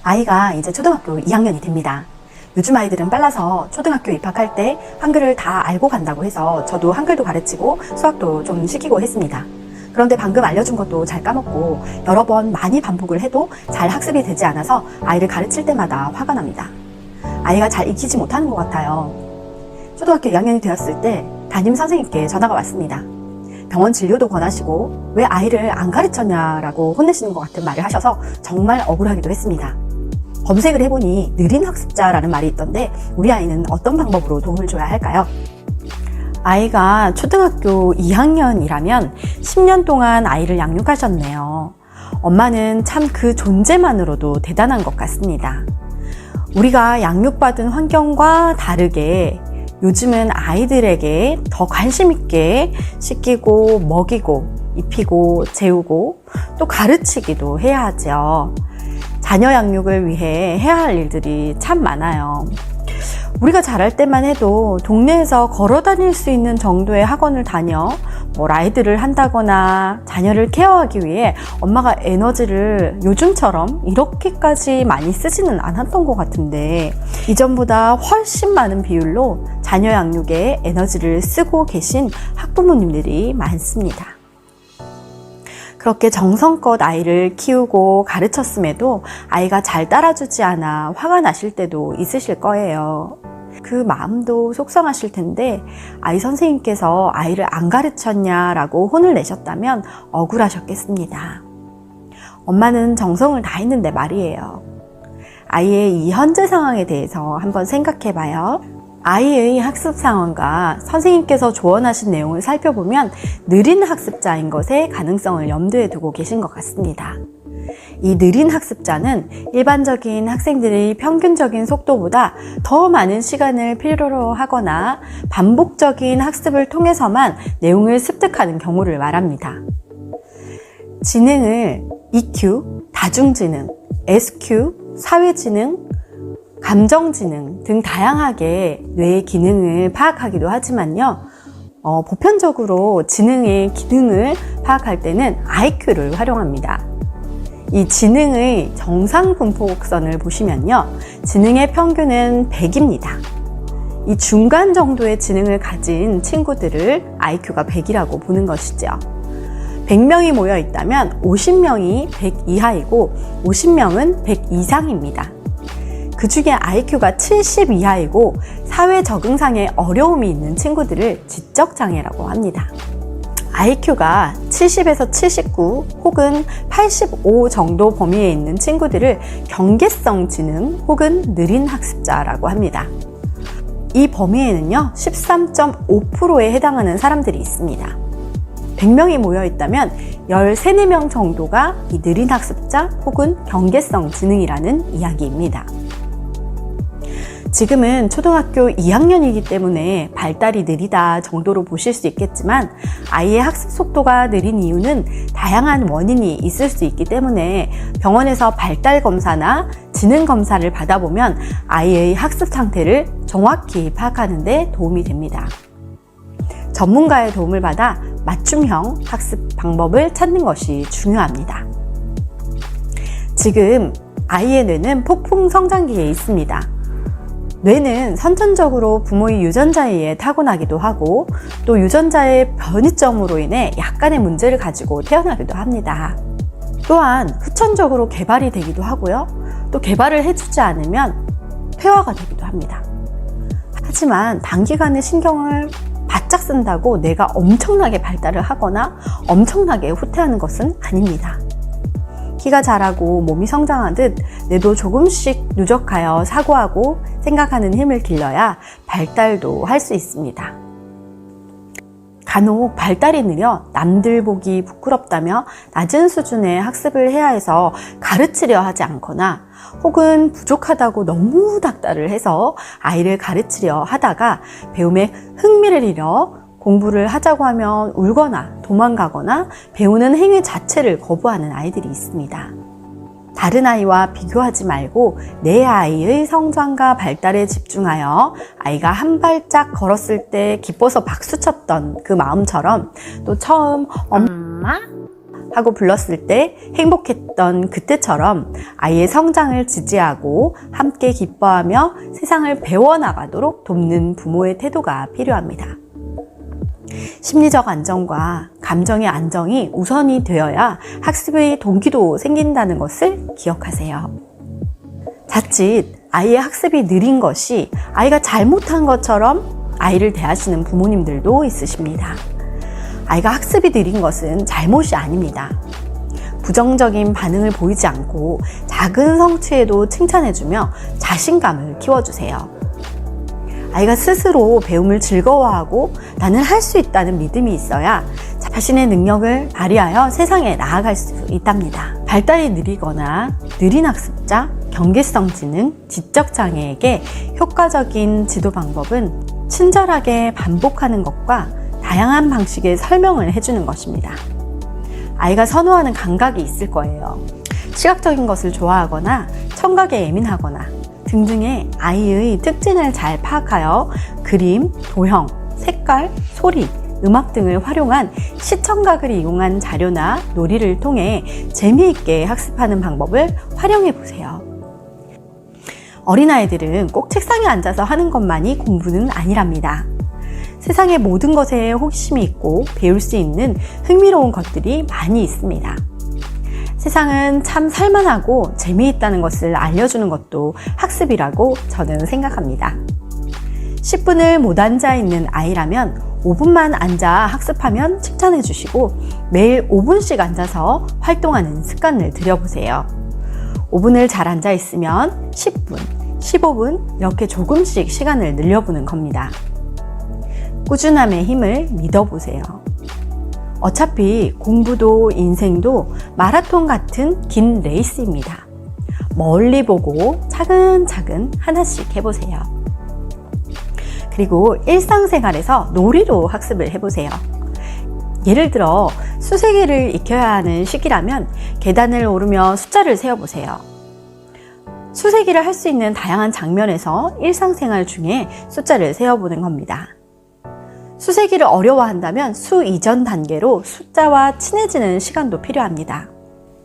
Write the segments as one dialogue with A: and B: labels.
A: 아이가 이제 초등학교 2학년이 됩니다. 요즘 아이들은 빨라서 초등학교 입학할 때 한글을 다 알고 간다고 해서 저도 한글도 가르치고 수학도 좀 시키고 했습니다. 그런데 방금 알려준 것도 잘 까먹고 여러 번 많이 반복을 해도 잘 학습이 되지 않아서 아이를 가르칠 때마다 화가 납니다. 아이가 잘 익히지 못하는 것 같아요. 초등학교 2학년이 되었을 때 담임 선생님께 전화가 왔습니다. 병원 진료도 권하시고 왜 아이를 안 가르쳤냐라고 혼내시는 것 같은 말을 하셔서 정말 억울하기도 했습니다. 검색을 해보니 느린 학습자라는 말이 있던데 우리 아이는 어떤 방법으로 도움을 줘야 할까요? 아이가 초등학교 2학년이라면 10년 동안 아이를 양육하셨네요. 엄마는 참 그 존재만으로도 대단한 것 같습니다. 우리가 양육받은 환경과 다르게 요즘은 아이들에게 더 관심 있게 씻기고 먹이고 입히고 재우고 또 가르치기도 해야 하죠. 자녀 양육을 위해 해야 할 일들이 참 많아요. 우리가 자랄 때만 해도 동네에서 걸어 다닐 수 있는 정도의 학원을 다녀 라이드를 한다거나 자녀를 케어하기 위해 엄마가 에너지를 요즘처럼 이렇게까지 많이 쓰지는 않았던 것 같은데 이전보다 훨씬 많은 비율로 자녀 양육에 에너지를 쓰고 계신 학부모님들이 많습니다. 그렇게 정성껏 아이를 키우고 가르쳤음에도 아이가 잘 따라주지 않아 화가 나실 때도 있으실 거예요. 그 마음도 속상하실 텐데 아이 선생님께서 아이를 안 가르쳤냐라고 혼을 내셨다면 억울하셨겠습니다. 엄마는 정성을 다했는데 말이에요. 아이의 이 현재 상황에 대해서 한번 생각해 봐요. 아이의 학습 상황과 선생님께서 조언하신 내용을 살펴보면 느린 학습자인 것의 가능성을 염두에 두고 계신 것 같습니다. 이 느린 학습자는 일반적인 학생들의 평균적인 속도보다 더 많은 시간을 필요로 하거나 반복적인 학습을 통해서만 내용을 습득하는 경우를 말합니다. 지능을 EQ, 다중지능, SQ, 사회지능, 감정지능 등 다양하게 뇌의 기능을 파악하기도 하지만요. 보편적으로 지능의 기능을 파악할 때는 IQ를 활용합니다. 이 지능의 정상 분포곡선을 보시면요. 지능의 평균은 100입니다. 이 중간 정도의 지능을 가진 친구들을 IQ가 100이라고 보는 것이죠. 100명이 모여 있다면 50명이 100 이하이고 50명은 100 이상입니다. 그 중에 IQ가 70 이하이고 사회 적응상의 어려움이 있는 친구들을 지적장애라고 합니다. IQ가 70에서 79 혹은 85 정도 범위에 있는 친구들을 경계성 지능 혹은 느린 학습자라고 합니다. 이 범위에는요, 13.5%에 해당하는 사람들이 있습니다. 100명이 모여 있다면 13, 4명 정도가 이 느린 학습자 혹은 경계성 지능이라는 이야기입니다. 지금은 초등학교 2학년이기 때문에 발달이 느리다 정도로 보실 수 있겠지만 아이의 학습 속도가 느린 이유는 다양한 원인이 있을 수 있기 때문에 병원에서 발달 검사나 지능 검사를 받아보면 아이의 학습 상태를 정확히 파악하는 데 도움이 됩니다. 전문가의 도움을 받아 맞춤형 학습 방법을 찾는 것이 중요합니다. 지금 아이의 뇌는 폭풍 성장기에 있습니다. 뇌는 선천적으로 부모의 유전자에 의해 타고나기도 하고 또 유전자의 변이점으로 인해 약간의 문제를 가지고 태어나기도 합니다. 또한 후천적으로 개발이 되기도 하고요. 또 개발을 해주지 않으면 폐화가 되기도 합니다. 하지만 단기간에 신경을 바짝 쓴다고 뇌가 엄청나게 발달을 하거나 엄청나게 후퇴하는 것은 아닙니다. 키가 자라고 몸이 성장하듯 뇌도 조금씩 누적하여 사고하고 생각하는 힘을 길러야 발달도 할 수 있습니다. 간혹 발달이 느려 남들 보기 부끄럽다며 낮은 수준의 학습을 해야 해서 가르치려 하지 않거나 혹은 부족하다고 너무 닥달을 해서 아이를 가르치려 하다가 배움에 흥미를 잃어 공부를 하자고 하면 울거나 도망가거나 배우는 행위 자체를 거부하는 아이들이 있습니다. 다른 아이와 비교하지 말고 내 아이의 성장과 발달에 집중하여 아이가 한 발짝 걸었을 때 기뻐서 박수쳤던 그 마음처럼 또 처음 엄마? 하고 불렀을 때 행복했던 그때처럼 아이의 성장을 지지하고 함께 기뻐하며 세상을 배워나가도록 돕는 부모의 태도가 필요합니다. 심리적 안정과 감정의 안정이 우선이 되어야 학습의 동기도 생긴다는 것을 기억하세요. 자칫 아이의 학습이 느린 것이 아이가 잘못한 것처럼 아이를 대하시는 부모님들도 있으십니다. 아이가 학습이 느린 것은 잘못이 아닙니다. 부정적인 반응을 보이지 않고 작은 성취에도 칭찬해주며 자신감을 키워주세요. 아이가 스스로 배움을 즐거워하고 나는 할 수 있다는 믿음이 있어야 자신의 능력을 발휘하여 세상에 나아갈 수 있답니다. 발달이 느리거나 느린 학습자, 경계성 지능, 지적 장애에게 효과적인 지도 방법은 친절하게 반복하는 것과 다양한 방식의 설명을 해주는 것입니다. 아이가 선호하는 감각이 있을 거예요. 시각적인 것을 좋아하거나 청각에 예민하거나 등등의 아이의 특징을 잘 파악하여 그림, 도형, 색깔, 소리, 음악 등을 활용한 시청각을 이용한 자료나 놀이를 통해 재미있게 학습하는 방법을 활용해 보세요. 어린아이들은 꼭 책상에 앉아서 하는 것만이 공부는 아니랍니다. 세상의 모든 것에 호기심이 있고 배울 수 있는 흥미로운 것들이 많이 있습니다. 세상은 참 살만하고 재미있다는 것을 알려주는 것도 학습이라고 저는 생각합니다. 10분을 못 앉아 있는 아이라면 5분만 앉아 학습하면 칭찬해 주시고 매일 5분씩 앉아서 활동하는 습관을 들여보세요. 5분을 잘 앉아 있으면 10분, 15분 이렇게 조금씩 시간을 늘려보는 겁니다. 꾸준함의 힘을 믿어보세요. 어차피 공부도 인생도 마라톤 같은 긴 레이스입니다. 멀리 보고 차근차근 하나씩 해보세요. 그리고 일상생활에서 놀이로 학습을 해보세요. 예를 들어 수세기를 익혀야 하는 시기라면 계단을 오르며 숫자를 세어보세요. 수세기를 할 수 있는 다양한 장면에서 일상생활 중에 숫자를 세어보는 겁니다. 수세기를 어려워한다면 수 이전 단계로 숫자와 친해지는 시간도 필요합니다.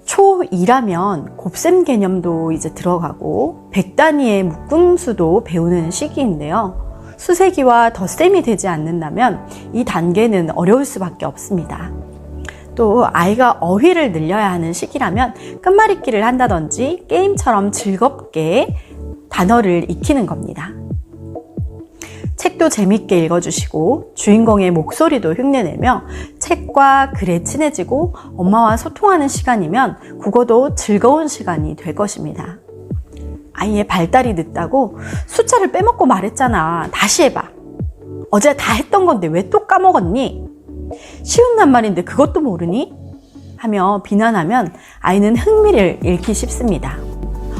A: 초2라면 곱셈 개념도 이제 들어가고 100단위의 묶음수도 배우는 시기인데요. 수세기와 덧셈이 되지 않는다면 이 단계는 어려울 수밖에 없습니다. 또 아이가 어휘를 늘려야 하는 시기라면 끝말잇기를 한다든지 게임처럼 즐겁게 단어를 익히는 겁니다. 책도 재밌게 읽어주시고 주인공의 목소리도 흉내내며 책과 글에 친해지고 엄마와 소통하는 시간이면 국어도 즐거운 시간이 될 것입니다. 아이의 발달이 늦다고 숫자를 빼먹고 말했잖아. 다시 해봐. 어제 다 했던 건데 왜 또 까먹었니? 쉬운 낱말인데 그것도 모르니? 하며 비난하면 아이는 흥미를 잃기 쉽습니다.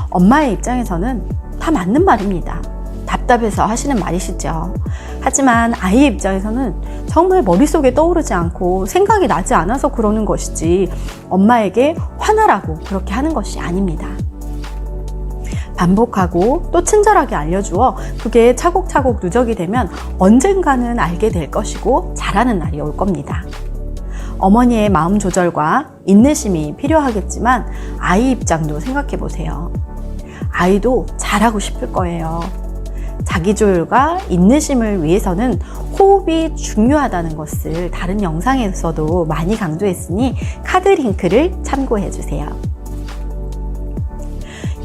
A: 엄마의 입장에서는 다 맞는 말입니다. 답답해서 하시는 말이시죠. 하지만 아이의 입장에서는 정말 머릿속에 떠오르지 않고 생각이 나지 않아서 그러는 것이지 엄마에게 화나라고 그렇게 하는 것이 아닙니다. 반복하고 또 친절하게 알려주어 그게 차곡차곡 누적이 되면 언젠가는 알게 될 것이고 잘하는 날이 올 겁니다. 어머니의 마음 조절과 인내심이 필요하겠지만 아이 입장도 생각해 보세요. 아이도 잘하고 싶을 거예요. 자기조율과 인내심을 위해서는 호흡이 중요하다는 것을 다른 영상에서도 많이 강조했으니 카드 링크를 참고해 주세요.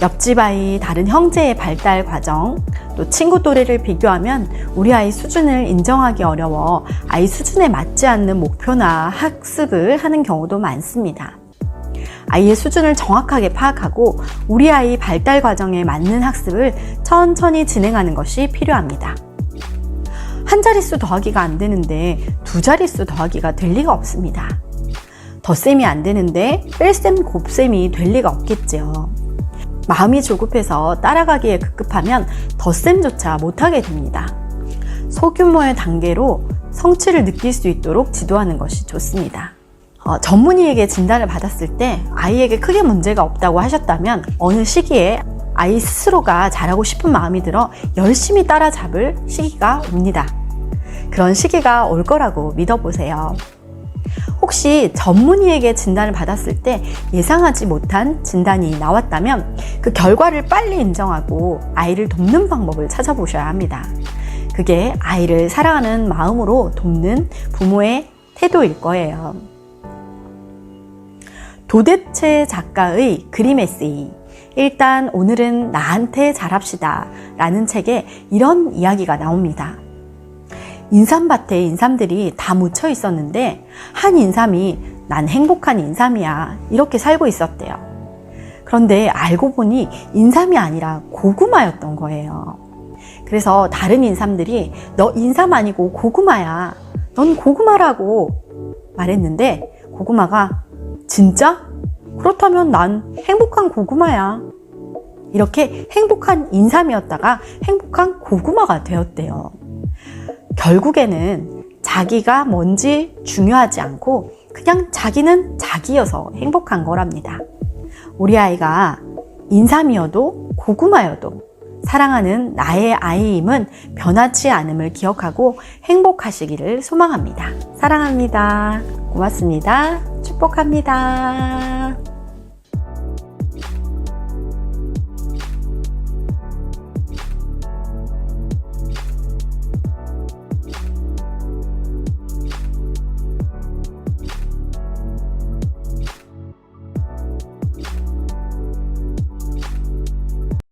A: 옆집 아이, 다른 형제의 발달 과정, 또 친구 또래를 비교하면 우리 아이 수준을 인정하기 어려워 아이 수준에 맞지 않는 목표나 학습을 하는 경우도 많습니다. 아이의 수준을 정확하게 파악하고 우리 아이 발달 과정에 맞는 학습을 천천히 진행하는 것이 필요합니다. 한 자릿수 더하기가 안 되는데 두 자릿수 더하기가 될 리가 없습니다. 덧셈이 안 되는데 뺄셈 곱셈이 될 리가 없겠죠. 마음이 조급해서 따라가기에 급급하면 덧셈조차 못하게 됩니다. 소규모의 단계로 성취를 느낄 수 있도록 지도하는 것이 좋습니다. 전문의에게 진단을 받았을 때 아이에게 크게 문제가 없다고 하셨다면 어느 시기에 아이 스스로가 잘하고 싶은 마음이 들어 열심히 따라잡을 시기가 옵니다. 그런 시기가 올 거라고 믿어보세요. 혹시 전문의에게 진단을 받았을 때 예상하지 못한 진단이 나왔다면 그 결과를 빨리 인정하고 아이를 돕는 방법을 찾아보셔야 합니다. 그게 아이를 사랑하는 마음으로 돕는 부모의 태도일 거예요. 도대체 작가의 그림 에세이. 일단 오늘은 나한테 잘합시다 라는 책에 이런 이야기가 나옵니다. 인삼밭에 인삼들이 다 묻혀 있었는데 한 인삼이 난 행복한 인삼이야 이렇게 살고 있었대요. 그런데 알고 보니 인삼이 아니라 고구마였던 거예요. 그래서 다른 인삼들이 너 인삼 아니고 고구마야. 넌 고구마라고 말했는데 고구마가 진짜? 그렇다면 난 행복한 고구마야. 이렇게 행복한 인삼이었다가 행복한 고구마가 되었대요. 결국에는 자기가 뭔지 중요하지 않고 그냥 자기는 자기여서 행복한 거랍니다. 우리 아이가 인삼이어도 고구마여도 사랑하는 나의 아이임은 변하지 않음을 기억하고 행복하시기를 소망합니다. 사랑합니다. 고맙습니다. 축복합니다.